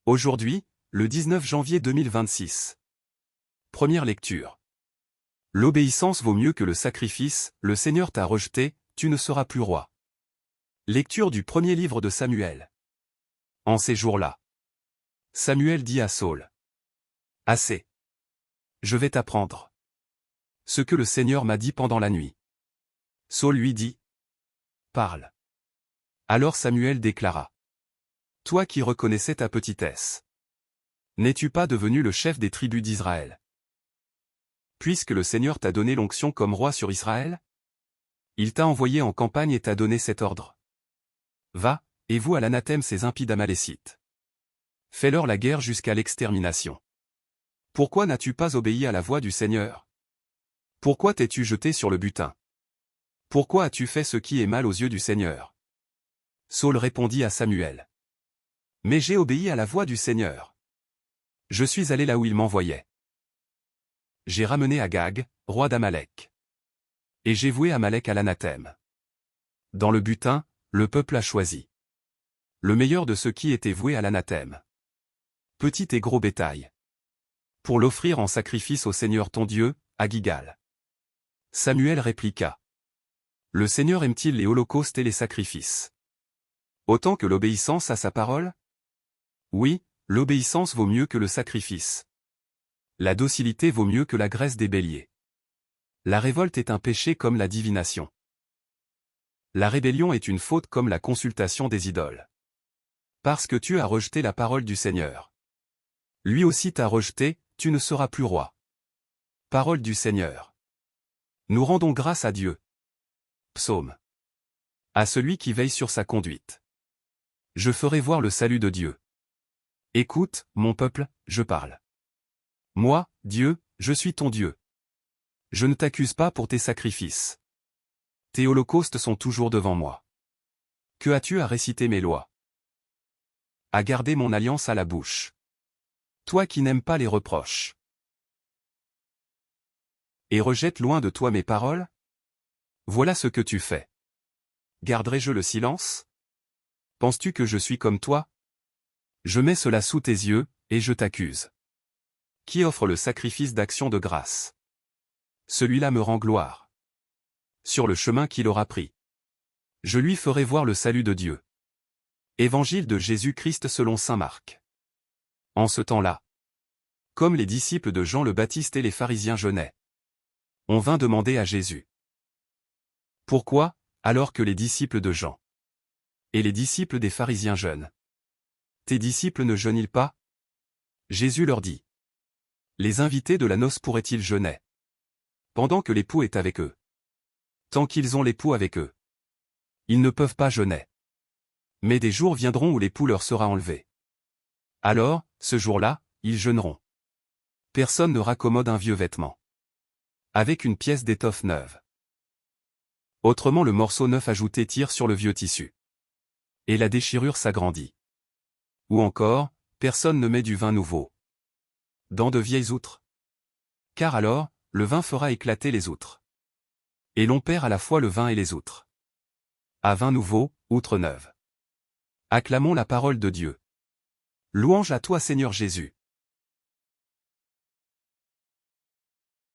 Aujourd'hui, le 19 janvier 2026. Première lecture. L'obéissance vaut mieux que le sacrifice, le Seigneur t'a rejeté, tu ne seras plus roi. Lecture du premier livre de Samuel. En ces jours-là, Samuel dit à Saül: Assez. Je vais t'apprendre ce que le Seigneur m'a dit pendant la nuit. Saül lui dit: Parle. Alors Samuel déclara: Toi qui reconnaissais ta petitesse, n'es-tu pas devenu le chef des tribus d'Israël? Puisque le Seigneur t'a donné l'onction comme roi sur Israël, il t'a envoyé en campagne et t'a donné cet ordre. Va, et voue à l'anathème ces impies Amalécites. Fais-leur la guerre jusqu'à l'extermination. Pourquoi n'as-tu pas obéi à la voix du Seigneur? Pourquoi t'es-tu jeté sur le butin? Pourquoi as-tu fait ce qui est mal aux yeux du Seigneur? Saül répondit à Samuel: Mais j'ai obéi à la voix du Seigneur. Je suis allé là où il m'envoyait. J'ai ramené Agag, roi d'Amalek. Et j'ai voué Amalek à l'anathème. Dans le butin, le peuple a choisi le meilleur de ceux qui étaient voués à l'anathème, petit et gros bétail, pour l'offrir en sacrifice au Seigneur ton Dieu, à Gilgal. Samuel répliqua: Le Seigneur aime-t-il les holocaustes et les sacrifices autant que l'obéissance à sa parole? Oui, l'obéissance vaut mieux que le sacrifice. La docilité vaut mieux que la graisse des béliers. La révolte est un péché comme la divination. La rébellion est une faute comme la consultation des idoles. Parce que tu as rejeté la parole du Seigneur. Lui aussi t'a rejeté, tu ne seras plus roi. Parole du Seigneur. Nous rendons grâce à Dieu. Psaume. À celui qui veille sur sa conduite. Je ferai voir le salut de Dieu. Écoute, mon peuple, je parle. Moi, Dieu, je suis ton Dieu. Je ne t'accuse pas pour tes sacrifices. Tes holocaustes sont toujours devant moi. Que as-tu à réciter mes lois? À garder mon alliance à la bouche. Toi qui n'aimes pas les reproches. Et rejette loin de toi mes paroles? Voilà ce que tu fais. Garderai-je le silence? Penses-tu que je suis comme toi? Je mets cela sous tes yeux, et je t'accuse. Qui offre le sacrifice d'action de grâce? Celui-là me rend gloire. Sur le chemin qu'il aura pris, je lui ferai voir le salut de Dieu. Évangile de Jésus-Christ selon saint Marc. En ce temps-là, comme les disciples de Jean le Baptiste et les pharisiens jeûnaient, on vint demander à Jésus: Pourquoi, alors que les disciples de Jean et les disciples des pharisiens jeûnent, tes disciples ne jeûnent-ils pas? Jésus leur dit: Les invités de la noce pourraient-ils jeûner pendant que l'époux est avec eux? Tant qu'ils ont l'époux avec eux, ils ne peuvent pas jeûner. Mais des jours viendront où l'époux leur sera enlevé. Alors, ce jour-là, ils jeûneront. Personne ne raccommode un vieux vêtement avec une pièce d'étoffe neuve. Autrement, le morceau neuf ajouté tire sur le vieux tissu, et la déchirure s'agrandit. Ou encore, personne ne met du vin nouveau dans de vieilles outres. Car alors, le vin fera éclater les outres. Et l'on perd à la fois le vin et les outres. À vin nouveau, outre neuve. Acclamons la parole de Dieu. Louange à toi Seigneur Jésus.